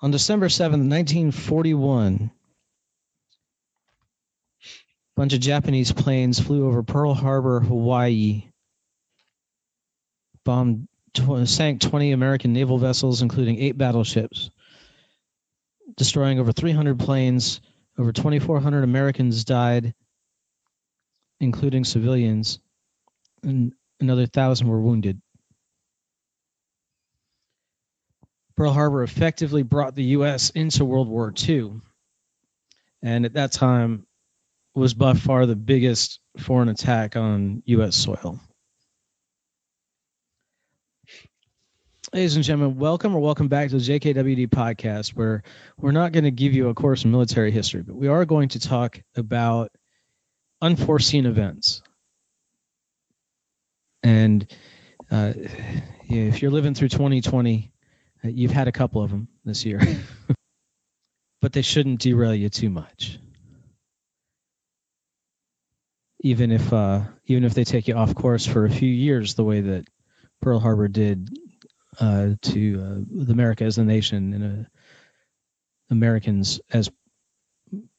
On December 7th, 1941, a bunch of Japanese planes flew over Pearl Harbor, Hawaii, sank 20 American naval vessels, including 8 battleships, destroying over 300 planes. Over 2,400 Americans died, including civilians, and another 1,000 were wounded. Pearl Harbor effectively brought the U.S. into World War II, and at that time was by far the biggest foreign attack on U.S. soil. Ladies and gentlemen, welcome back to the JKWD podcast, where we're not going to give you a course in military history, but we are going to talk about unforeseen events. And if you're living through 2020, you've had a couple of them this year, but they shouldn't derail you too much. Even if they take you off course for a few years, the way that Pearl Harbor did to America as a nation and Americans as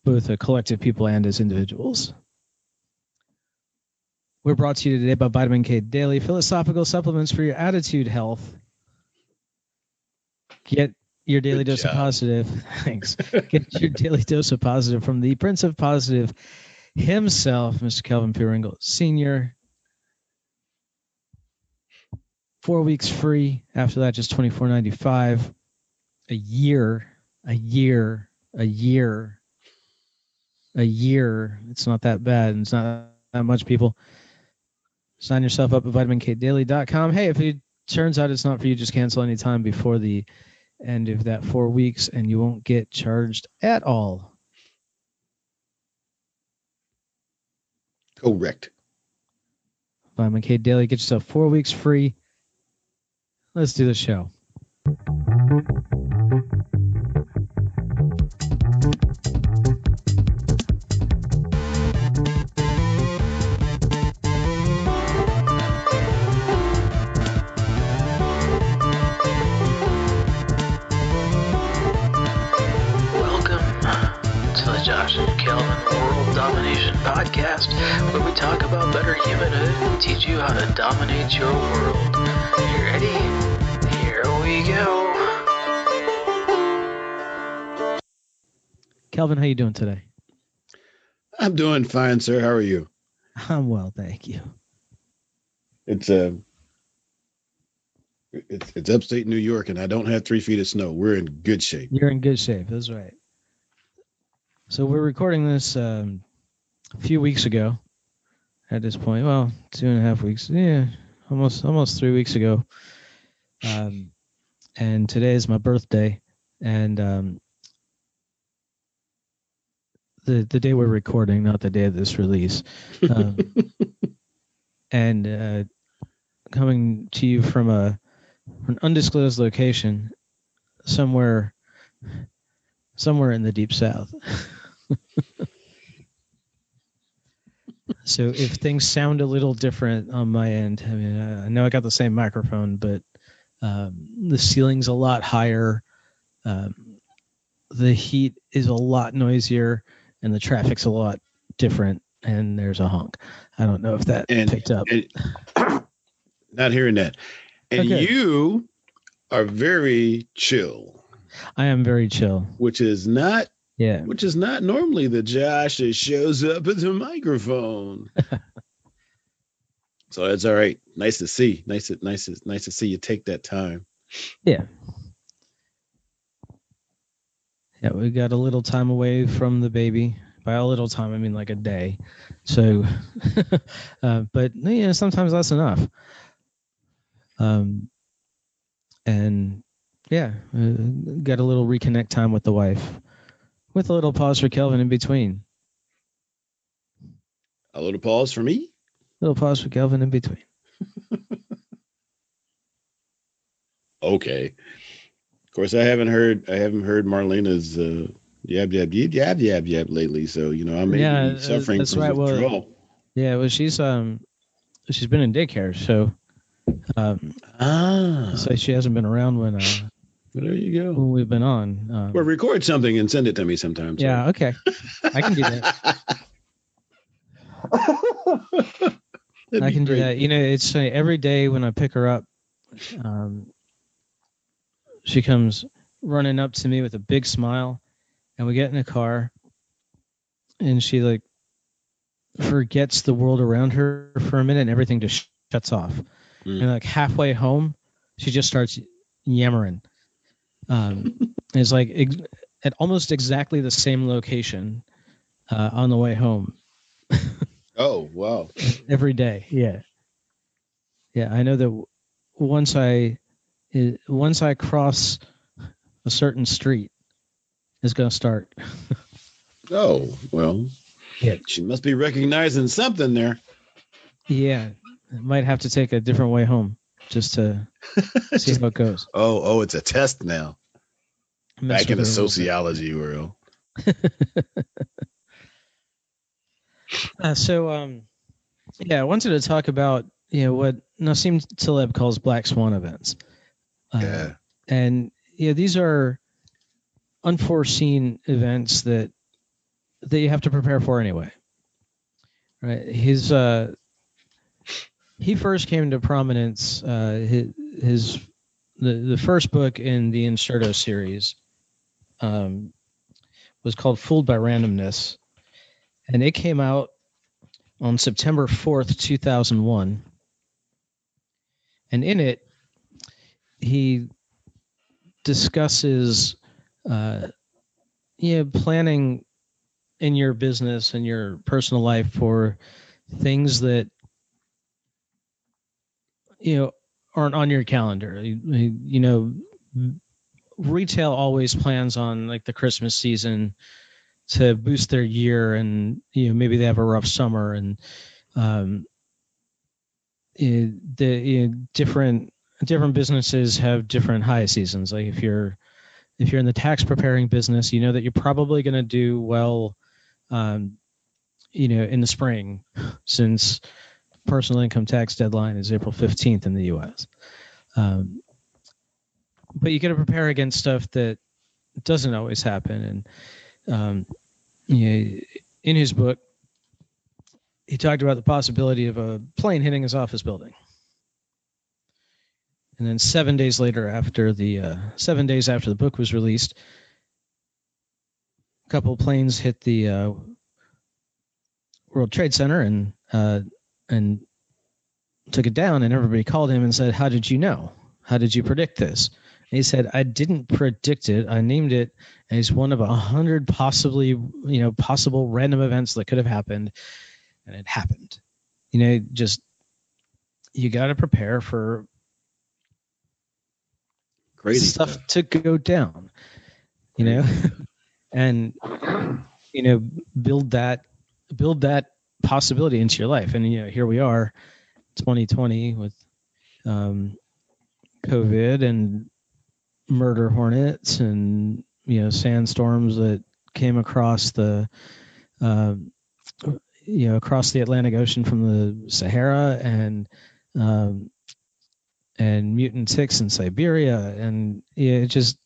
both a collective people and as individuals. We're brought to you today by Vitamin K Daily, philosophical supplements for your attitude health. Get your daily dose of positive. Thanks. Get your daily dose of positive from the Prince of Positive himself, Mr. Kelvin P. Ringel, Sr. 4 weeks free. After that, just $24.95 a year. It's not that bad. It's not that much, people. Sign yourself up at vitaminkdaily.com. Hey, if it turns out it's not for you, just cancel any time before the end of that 4 weeks, and you won't get charged at all. Correct. Vitamin K Daily. Get yourself 4 weeks free. Let's do the show. Podcast, where we talk about better humanhood and teach you how to dominate your world. You ready? Here we go. Kelvin, how you doing today? I'm doing fine, sir. How are you? I'm well, thank you. It's upstate New York, and I don't have 3 feet of snow. We're in good shape. You're in good shape. That's right. So we're recording this a few weeks ago at this point. Well, 2.5 weeks. Yeah, almost 3 weeks ago. And today is my birthday. And the day we're recording, not the day of this release. And coming to you from an undisclosed location somewhere in the deep south. So if things sound a little different on my end, I mean, I know I got the same microphone, but the ceiling's a lot higher. The heat is a lot noisier, and the traffic's a lot different, and there's a honk. I don't know if that picked up. Not hearing that. And okay. You are very chill. I am very chill. Which is not normally the Josh that shows up at the microphone. So that's all right. Nice to see. Nice to see you take that time. Yeah. Yeah, we got a little time away from the baby. By a little time, I mean like a day. So, but yeah, sometimes that's enough. And yeah, got a little reconnect time with the wife, with a little pause for Kelvin in between. A little pause for me? A little pause for Kelvin in between. Okay. Of course, I haven't heard Marlena's yab lately, so I may be suffering from withdrawal. Well, yeah, well, she's been in daycare, so so she hasn't been around when Well, there you go. when we've been on. Well, record something and send it to me sometime. So. Yeah, okay. I can do that. I can do that. It's funny. Every day when I pick her up, she comes running up to me with a big smile, and we get in a car, and she like forgets the world around her for a minute, and everything just shuts off. And like halfway home, she just starts yammering. It's like at almost exactly the same location on the way home. Oh, wow. Every day. Yeah. Yeah. I know that once I cross a certain street, it's going to start. Oh, well. Yeah. She must be recognizing something there. Yeah. Might have to take a different way home just to see how it goes. Oh, it's a test now. Back in the sociology world. I wanted to talk about what Nassim Taleb calls black swan events. And these are unforeseen events that you have to prepare for anyway. Right? He first came to prominence. The first book in the Inserto series was called "Fooled by Randomness," and it came out on September 4th, 2001. And in it, he discusses planning in your business and your personal life for things that aren't on your calendar. Retail always plans on like the Christmas season to boost their year, and maybe they have a rough summer, and different businesses have different high seasons. Like if you're in the tax preparing business, you know that you're probably going to do well in the spring, since personal income tax deadline is April 15th in the US. But you got to prepare against stuff that doesn't always happen. And in his book, he talked about the possibility of a plane hitting his office building. And then 7 days after the book was released, a couple of planes hit the World Trade Center and took it down. And everybody called him and said, "How did you know? How did you predict this?" And he said, "I didn't predict it. I named it as one of 100 possible random events that could have happened, and it happened." You got to prepare for crazy stuff to go down, and build that possibility into your life. And here we are, 2020, with COVID and murder hornets and sandstorms that came across the across the Atlantic Ocean from the Sahara, and mutant ticks in Siberia, and it just.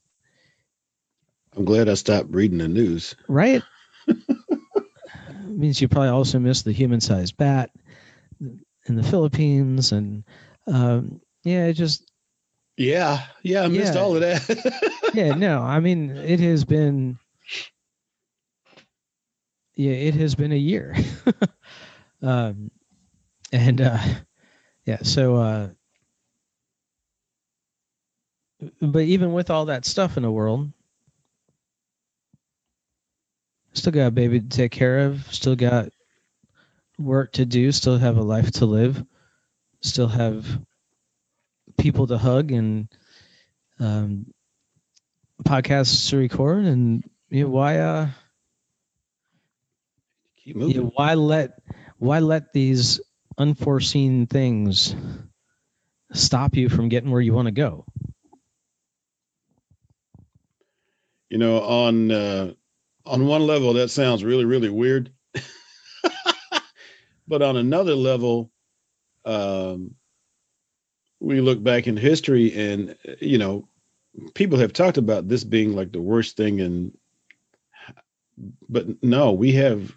I'm glad I stopped reading the news. Right? Means you probably also missed the human-sized bat in the Philippines, and I missed all of that. It has been a year. But even with all that stuff in the world, still got a baby to take care of, still got work to do, still have a life to live, still have people to hug, and podcasts to record. And why keep moving? Why let these unforeseen things stop you from getting where you want to go? On one level, that sounds really, really weird. But on another level, we look back in history, and people have talked about this being like the worst thing, but no, we have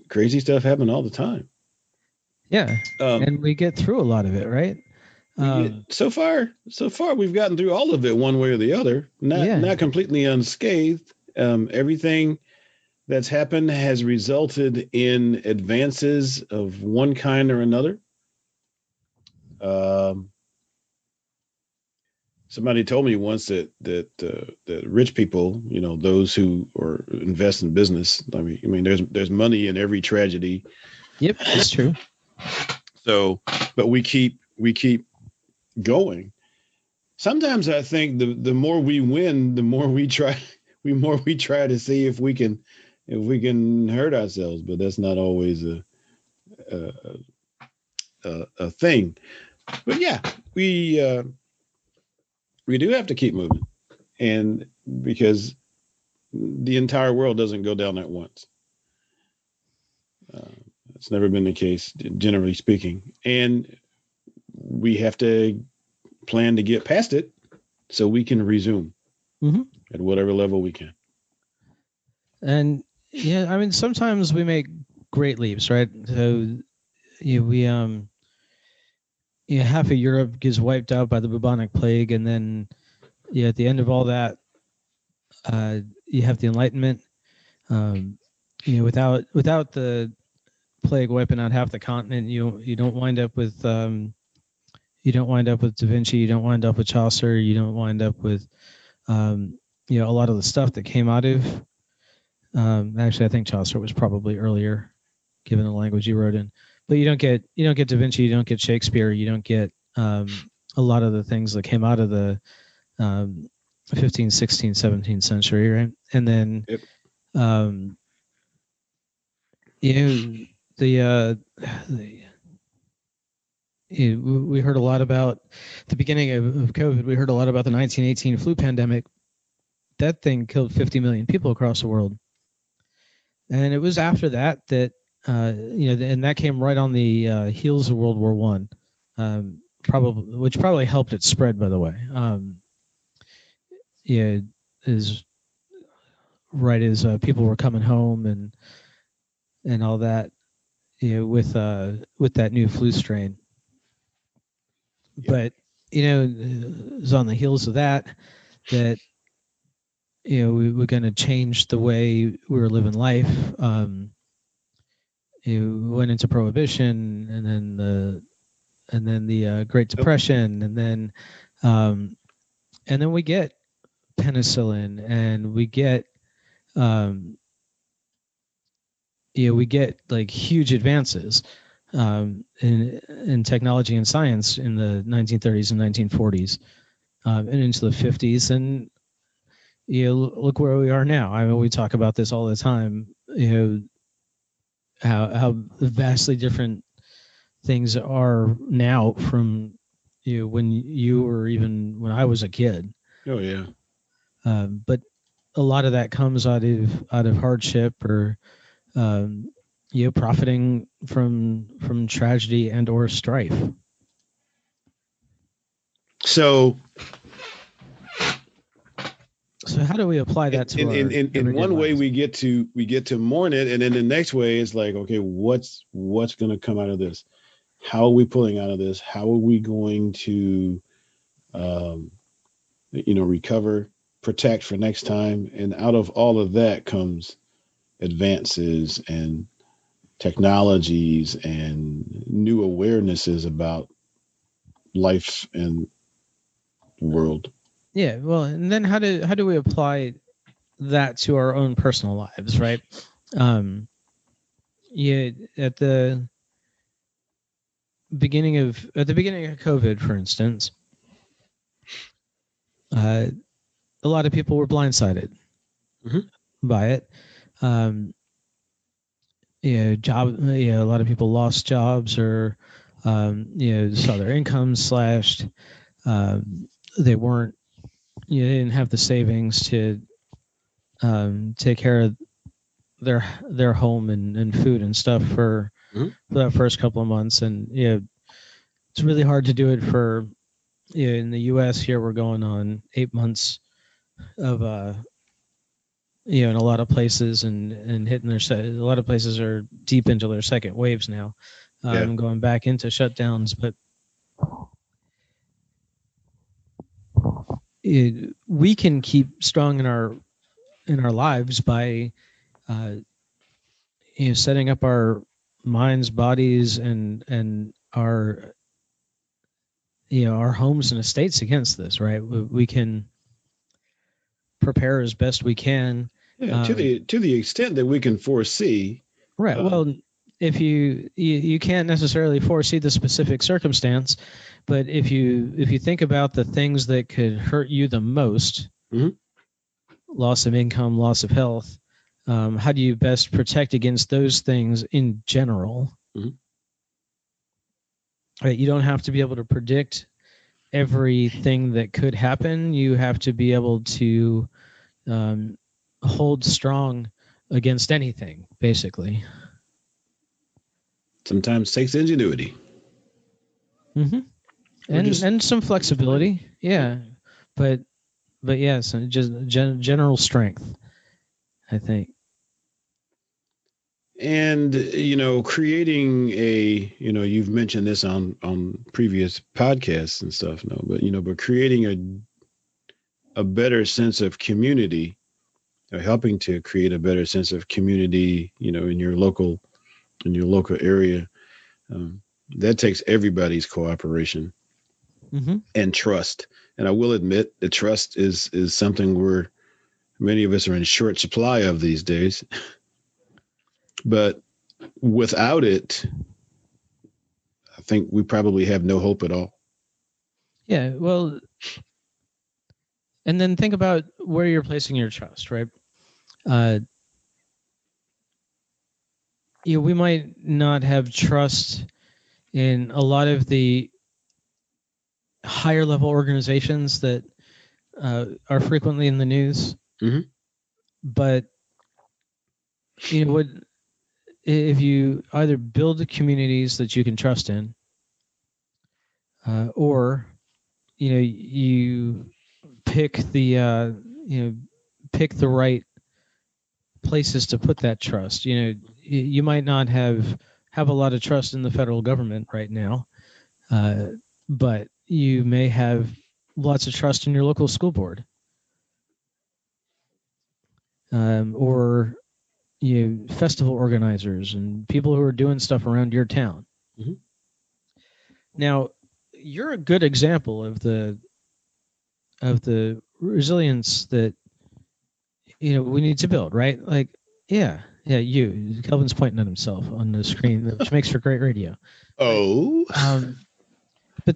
crazy stuff happen all the time. Yeah, and we get through a lot of it, right? So far, we've gotten through all of it one way or the other. Not completely unscathed. Everything that's happened has resulted in advances of one kind or another. Somebody told me once that rich people, those who invest in business. I mean, there's money in every tragedy. Yep, that's true. So, but we keep going. Sometimes I think the more we win, the more we try to see if we can hurt ourselves, but that's not always a thing. But yeah, we do have to keep moving, and because the entire world doesn't go down at once. It's never been the case, generally speaking, and we have to plan to get past it so we can resume at whatever level we can. And yeah, I mean, sometimes we make great leaps, right? So half of Europe gets wiped out by the bubonic plague, and then at the end of all that, you have the Enlightenment. Without the plague wiping out half the continent, you don't wind up with Da Vinci, you don't wind up with Chaucer, you don't wind up with a lot of the stuff that came out of. Actually, I think Chaucer was probably earlier, given the language he wrote in. But you don't get Da Vinci, you don't get Shakespeare, you don't get a lot of the things that came out of the 15th, 16th, 17th century, right? And then, we heard a lot about the beginning of COVID. We heard a lot about the 1918 flu pandemic. That thing killed 50 million people across the world. And it was after that, and that came right on the heels of World War One, which probably helped it spread, by the way. Is right as people were coming home and all that, with that new flu strain. Yep. But it was on the heels of that we were going to change the way we were living life. We went into Prohibition, and then the Great Depression, and then we get penicillin, and we get we get like huge advances in technology and science in the 1930s and 1940s, and into the 50s, and look where we are now. I mean, we talk about this all the time. How vastly different things are now from when you were, even when I was a kid. Oh yeah. But a lot of that comes out of hardship, or profiting from tragedy and or strife. So how do we apply that to in one way lives? we get to mourn it, and then the next way is like, okay, what's going to come out of this? How are we pulling out of this? How are we going to recover, protect for next time? And out of all of that comes advances and technologies and new awarenesses about life and the world. Yeah, well, and then how do we apply that to our own personal lives, right? At the beginning of COVID, for instance, a lot of people were blindsided by it. A lot of people lost jobs, or saw their income slashed. They weren't. They didn't have the savings to take care of their home and food and stuff for that first couple of months, and it's really hard to do it for in the U.S. here, we're going on 8 months of in a lot of places and hitting a lot of places are deep into their second waves now, going back into shutdowns. But we can keep strong in our lives by setting up our minds, bodies, and our our homes and estates against this. Right, we can prepare as best we can. Yeah, to the extent that we can foresee. Right. Well, if you can't necessarily foresee the specific circumstance, but if you think about the things that could hurt you the most, loss of income, loss of health, how do you best protect against those things in general? Right. You don't have to be able to predict everything that could happen. You have to be able to hold strong against anything, basically. Sometimes takes ingenuity. And some flexibility. Yeah. But yes, just general strength, I think. And creating you've mentioned this on previous podcasts and stuff, but creating a better sense of community, or helping to create a better sense of community, in your local area, that takes everybody's cooperation and trust. And I will admit that trust is something many of us are in short supply of these days. But without it, I think we probably have no hope at all. Yeah, well, and then think about where you're placing your trust, right? We might not have trust in a lot of the higher level organizations that are frequently in the news. But what if you either build communities that you can trust in, or you pick the pick the right places to put that trust. You might not have a lot of trust in the federal government right now, but you may have lots of trust in your local school board, or festival organizers and people who are doing stuff around your town. Now, you're a good example of the resilience that we need to build, right? Like, Kelvin's pointing at himself on the screen, which makes for great radio. But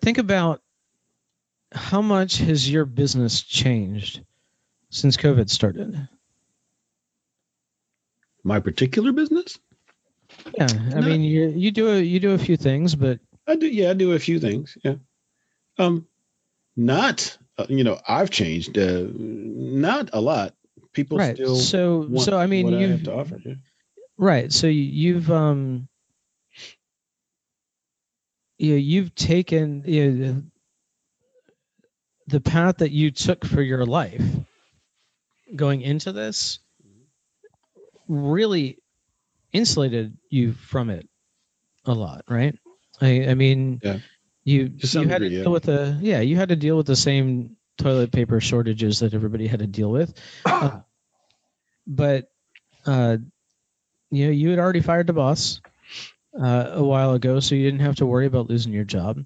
think about how much has your business changed since COVID started? My particular business? Yeah, I mean, you do a few things, but I do a few things. Yeah. Not I've changed. Not a lot. People still want I mean, what I have to offer. Yeah. Right. So you've you've taken the path that you took for your life going into this really insulated you from it a lot, right? I mean, you had to deal with you had to deal with the same toilet paper shortages that everybody had to deal with, but you had already fired the boss a while ago, so you didn't have to worry about losing your job.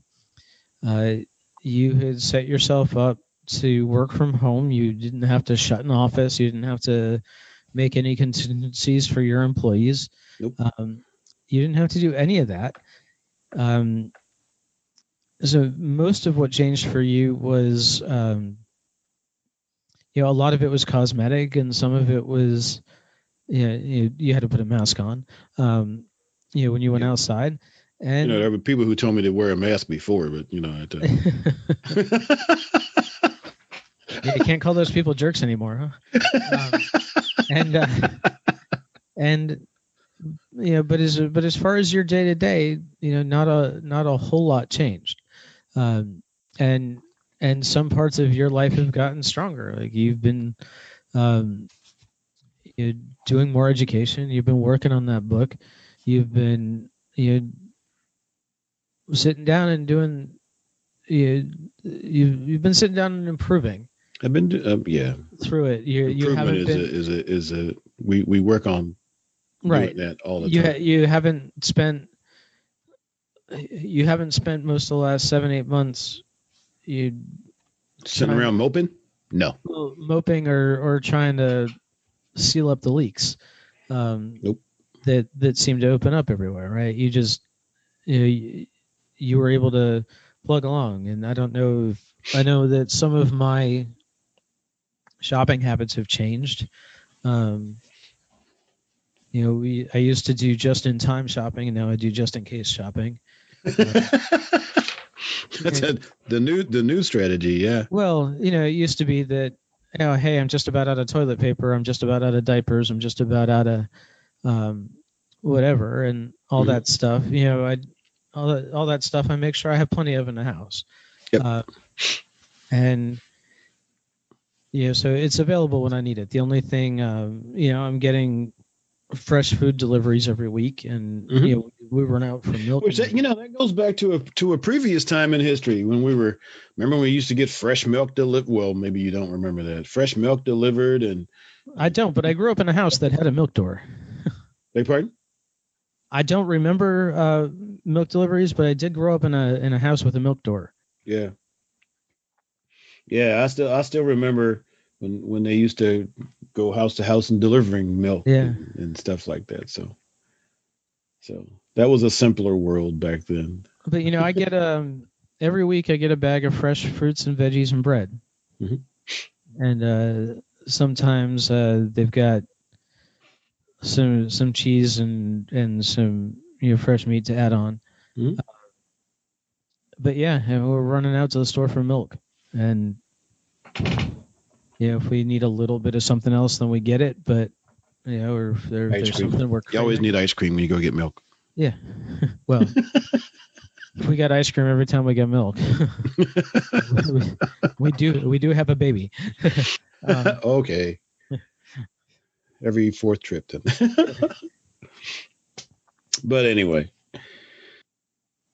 You had set yourself up to work from home. You didn't have to shut an office. You didn't have to make any contingencies for your employees. Nope. You didn't have to do any of that. So most of what changed for you was, a lot of it was cosmetic, and some of it was, you had to put a mask on, when you went outside. And there were people who told me to wear a mask before, but you can't call those people jerks anymore, huh? But as far as your day to day, not a whole lot changed, and and some parts of your life have gotten stronger. Like you've been you're doing more education. You've been working on that book. You've been sitting down and doing. You've been sitting down and improving. I've been through it. You improvement haven't been is a we work on right. doing that all the time. You haven't spent most of the last 7-8 months Sitting around moping? No. Moping or trying to seal up the leaks. Nope. That seem to open up everywhere, right? You just you were able to plug along, and I know that some of my shopping habits have changed. I used to do just in time shopping, and now I do just in case shopping. That's the new strategy, yeah. Well, it used to be that, hey, I'm just about out of toilet paper, I'm just about out of diapers, I'm just about out of whatever, and all that stuff. All that stuff I make sure I have plenty of in the house. Yep. And so it's available when I need it. The only thing, I'm getting fresh food deliveries every week, and we run out for milk. Which that goes back to a previous time in history when remember when we used to get fresh milk delivered. Well, maybe you don't remember that. Fresh milk delivered, and I don't, but I grew up in a house that had a milk door. Beg pardon? I don't remember milk deliveries, but I did grow up in a house with a milk door. Yeah. Yeah, I still remember when they used to go house to house and delivering milk and stuff like that. So that was a simpler world back then. But I get every week I get a bag of fresh fruits and veggies and bread, and sometimes they've got some cheese and some fresh meat to add on. But and we're running out to the store for milk, and if we need a little bit of something else, then we get it. But or if there's something we're craving. You always need ice cream when you go get milk. Yeah. Well, if we got ice cream every time we get milk, we do have a baby. Okay. Every fourth trip then. But anyway,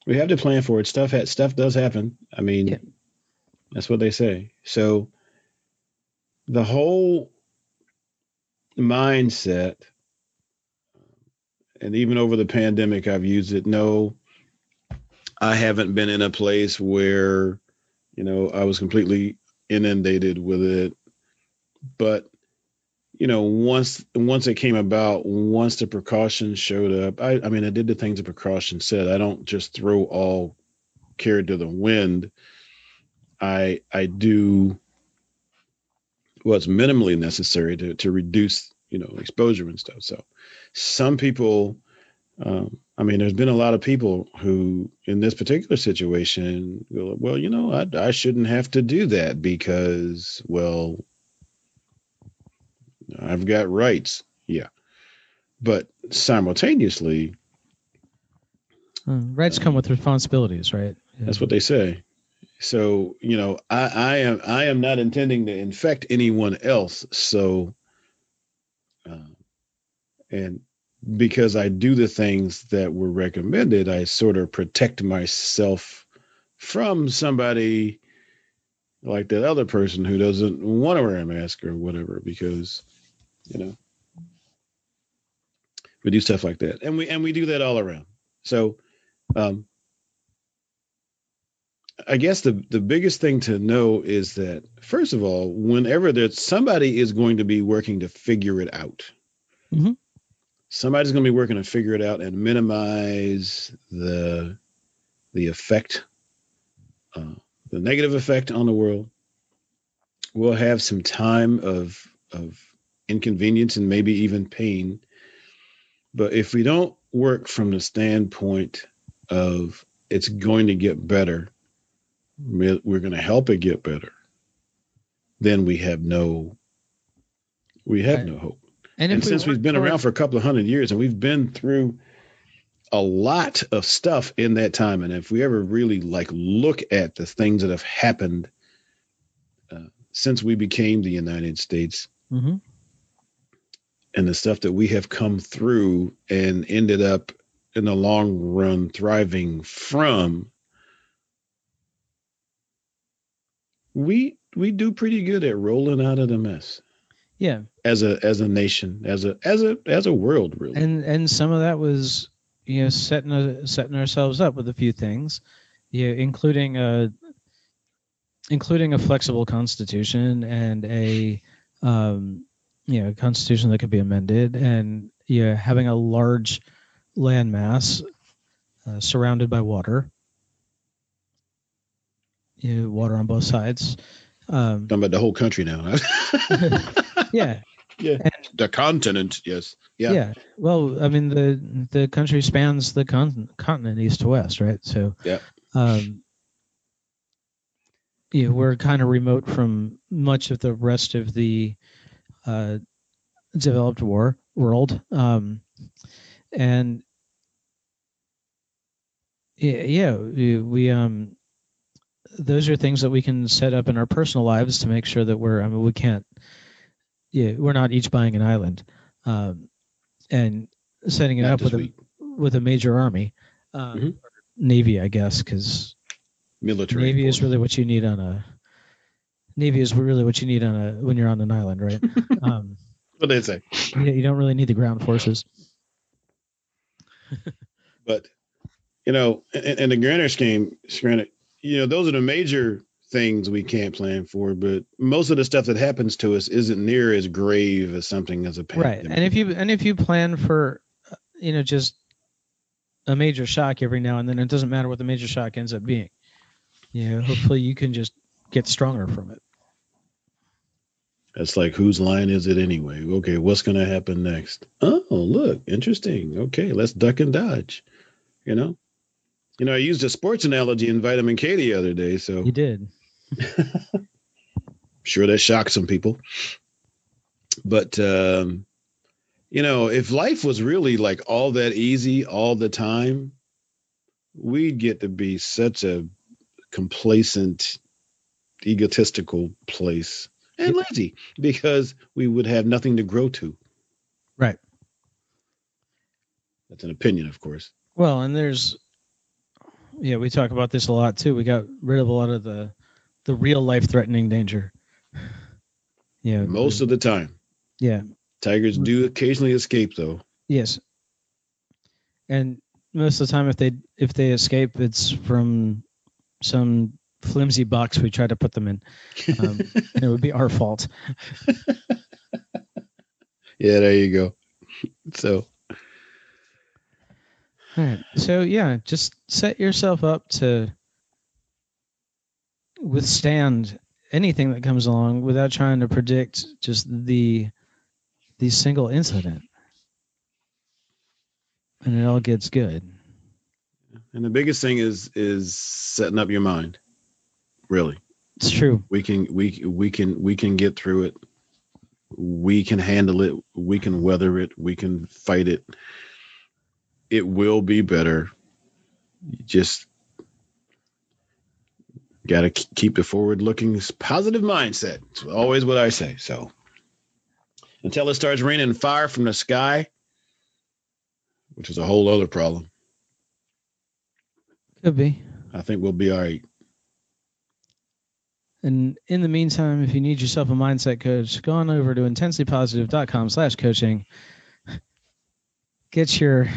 we have to plan for it. Stuff does happen. I mean, that's what they say. So the whole mindset, and even over the pandemic, I've used it. No, I haven't been in a place where, I was completely inundated with it. But, once it came about, once the precautions showed up, I did the things the precautions said. I don't just throw all care to the wind. I do what's minimally necessary to reduce, exposure and stuff. So some people, there's been a lot of people who in this particular situation go, well, I shouldn't have to do that because, well, I've got rights. Yeah. But simultaneously, rights come with responsibilities, right? Yeah. That's what they say. So, I am not intending to infect anyone else. So, and because I do the things that were recommended, I sort of protect myself from somebody like that other person who doesn't want to wear a mask or whatever, because, we do stuff like that. And we do that all around. So, I guess the biggest thing to know is that, first of all, whenever there's somebody is going to be working to figure it out. Somebody's going to be working to figure it out and minimize the effect, the negative effect on the world. We'll have some time of inconvenience and maybe even pain. But if we don't work from the standpoint of it's going to get better, we're going to help it get better, then we have no hope. And since we've been around for a couple of 100 years and we've been through a lot of stuff in that time, and if we ever really look at the things that have happened since we became the United States, Mm-hmm. and the stuff that we have come through and ended up in the long run thriving from, we do pretty good at rolling out of the mess Yeah. as a nation, as a world, really. And some of that was, setting ourselves up with a few things, including a flexible constitution and a constitution that could be amended, and having a large landmass surrounded by water, water on both sides. Talking about the whole country now. Yeah. Yeah. And, the continent, yes. Yeah. Yeah. Well, I mean, the country spans the continent east to west, right? So, yeah. We're kind of remote from much of the rest of the developed world, and we those are things that we can set up in our personal lives to make sure that we can't, we're not each buying an island, and setting it Not up with a major army, navy, I guess, because military navy force. is really what you need when you're on an island, right? What they say. You don't really need the ground forces. But in the grander scheme, granted, those are the major things we can't plan for. But most of the stuff that happens to us isn't near as grave as something as a pandemic. Right, and if you plan for, just a major shock every now and then, it doesn't matter what the major shock ends up being. Hopefully you can just get stronger from it. It's like, whose line is it anyway? Okay, what's going to happen next? Oh, look, interesting. Okay, let's duck and dodge. I used a sports analogy in Vitamin K the other day. So you did. Sure, that shocked some people. But, if life was really like all that easy all the time, we'd get to be such a complacent, egotistical place. And lazy, because we would have nothing to grow to. Right. That's an opinion, of course. Well, and we talk about this a lot too. We got rid of a lot of the real life threatening danger. Yeah. Most of the time. Yeah. Tigers do occasionally escape, though. Yes. And most of the time, if they escape, it's from some flimsy box we try to put them in. And it would be our fault. Yeah, there you go. So. All right. So, just set yourself up to withstand anything that comes along without trying to predict just the single incident. And it all gets good. And the biggest thing is setting up your mind. Really. It's true. We can get through it. We can handle it. We can weather it. We can fight it. It will be better. You just got to keep the forward-looking, positive mindset. It's always what I say. So until it starts raining fire from the sky, which is a whole other problem. Could be. I think we'll be all right. And in the meantime, if you need yourself a mindset coach, go on over to intensitypositive.com/coaching. Get your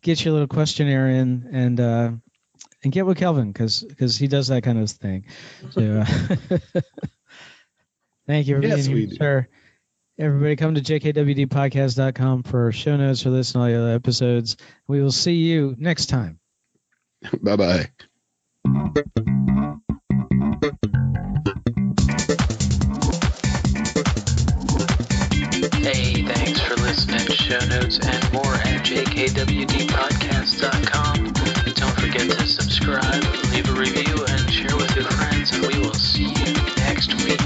little questionnaire in and get with Kelvin because he does that kind of thing. So thank you for being here, sir. Everybody come to jkwdpodcast.com for show notes for this and all the other episodes. We will see you next time. Bye-bye. Hey, thanks for listening. Show notes and more at jkwdpodcast.com. Don't forget to subscribe, leave a review, and share with your friends, and we will see you next week.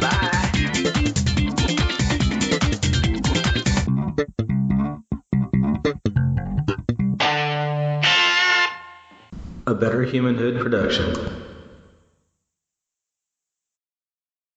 Bye. A a Better Humanhood production.